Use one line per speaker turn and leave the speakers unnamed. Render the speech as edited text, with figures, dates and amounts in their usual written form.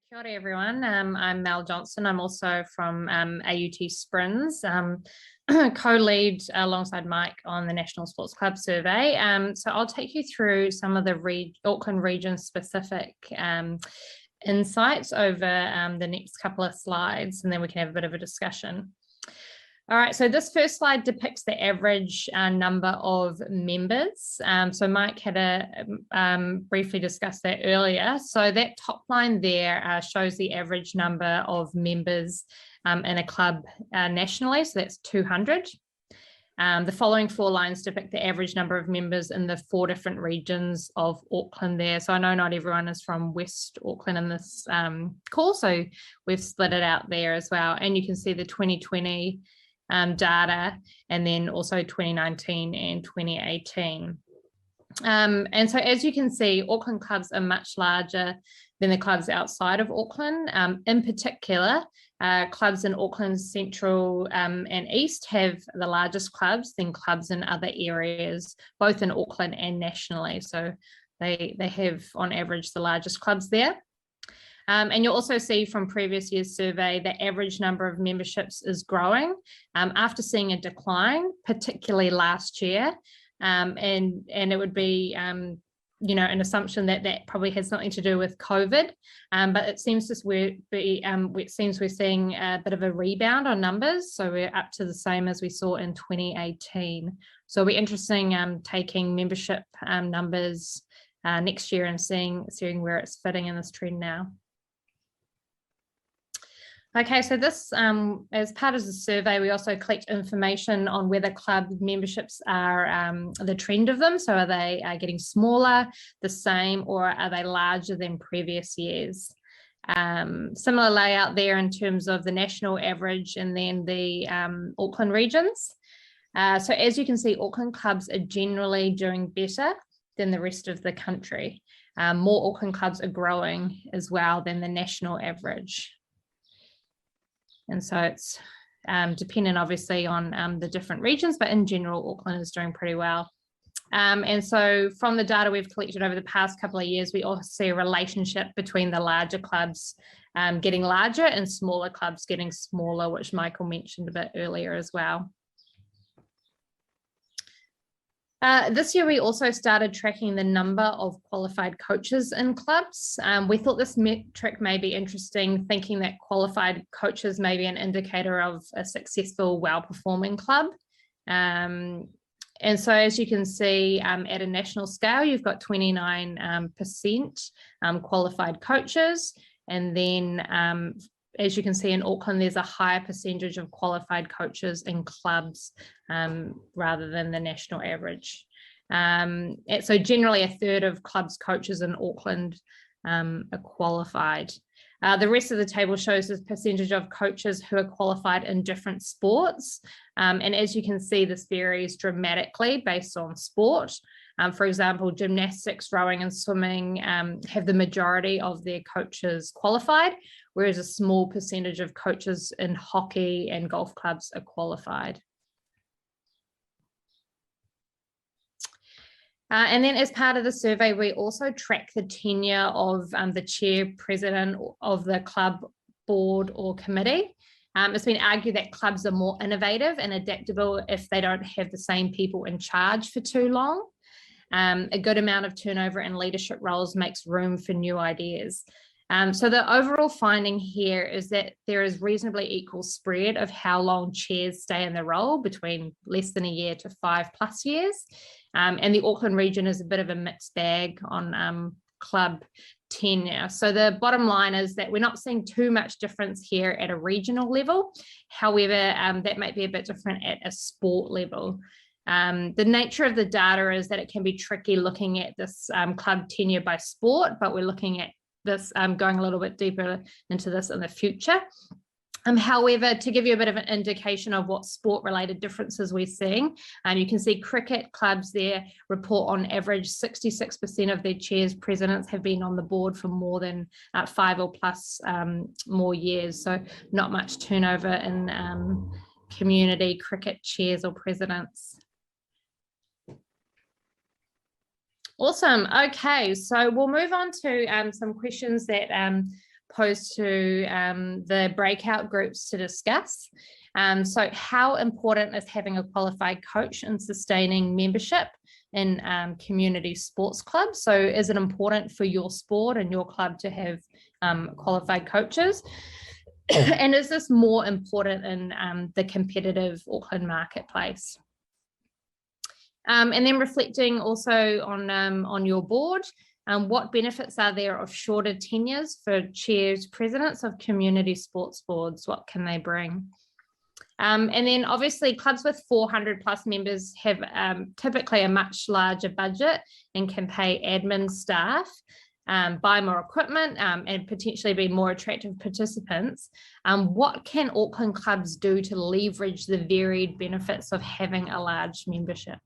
Kia ora everyone, I'm Mel Johnston. I'm also from AUT Springs, co-lead alongside Mike on the National Sports Club survey. So I'll take you through some of the Auckland region specific insights over the next couple of slides, and then we can have a bit of a discussion. All right, so this first slide depicts the average number of members. So Mike had briefly discussed that earlier. So that top line there shows the average number of members in a club nationally, so that's 200. The following four lines depict the average number of members in the 4 different regions of Auckland there. So I know not everyone is from West Auckland in this call, so we've split it out there as well. And you can see the 2020 data, and then also 2019 and 2018. And so as you can see, Auckland clubs are much larger than the clubs outside of Auckland. In particular, clubs in Auckland Central and East have the largest clubs than clubs in other areas, both in Auckland and nationally. So they have on average the largest clubs there. And you'll also see from previous year's survey, the average number of memberships is growing after seeing a decline, particularly last year. And it would be, an assumption that that probably has something to do with COVID. But it seems we're seeing a bit of a rebound on numbers. So we're up to the same as we saw in 2018. So it'll be interesting taking membership numbers next year and seeing where it's fitting in this trend now. Okay, so this, as part of the survey, we also collect information on whether club memberships are the trend of them. So are they getting smaller, the same, or are they larger than previous years? Similar layout there in terms of the national average and then the Auckland regions. So as you can see, Auckland clubs are generally doing better than the rest of the country. More Auckland clubs are growing as well than the national average. And so it's dependent obviously on the different regions, but in general, Auckland is doing pretty well. And so from the data we've collected over the past couple of years, we also see a relationship between the larger clubs getting larger and smaller clubs getting smaller, which Michael mentioned a bit earlier as well. This year, we also started tracking the number of qualified coaches in clubs. We thought this metric may be interesting, thinking that qualified coaches may be an indicator of a successful, well-performing club. And so as you can see, at a national scale, you've got 29% qualified coaches. And then as you can see in Auckland, there's a higher percentage of qualified coaches in clubs rather than the national average. So generally a third of clubs coaches in Auckland are qualified. The rest of the table shows the percentage of coaches who are qualified in different sports. And as you can see, this varies dramatically based on sport. For example, gymnastics, rowing and swimming have the majority of their coaches qualified, whereas a small percentage of coaches in hockey and golf clubs are qualified. And then as part of the survey, we also track the tenure of the chair, president of the club board or committee. It's been argued that clubs are more innovative and adaptable if they don't have the same people in charge for too long. A good amount of turnover in leadership roles makes room for new ideas. So the overall finding here is that there is reasonably equal spread of how long chairs stay in the role, between less than a year to 5+ years. And the Auckland region is a bit of a mixed bag on club tenure. So the bottom line is that we're not seeing too much difference here at a regional level. However, that might be a bit different at a sport level. The nature of the data is that it can be tricky looking at this club tenure by sport, but we're looking at this going a little bit deeper into this in the future. However, to give you a bit of an indication of what sport-related differences we're seeing, you can see cricket clubs there report on average 66% of their chairs, presidents have been on the board for more than 5 or plus more years. So not much turnover in community cricket chairs or presidents. Awesome. Okay, so we'll move on to some questions that posed to the breakout groups to discuss. So how important is having a qualified coach in sustaining membership in community sports clubs? So is it important for your sport and your club to have qualified coaches? And is this more important in the competitive Auckland marketplace? And then reflecting also on your board, what benefits are there of shorter tenures for chairs, presidents of community sports boards? What can they bring? And then obviously clubs with 400 plus members have typically a much larger budget and can pay admin staff, buy more equipment, and potentially be more attractive participants. What can Auckland clubs do to leverage the varied benefits of having a large membership?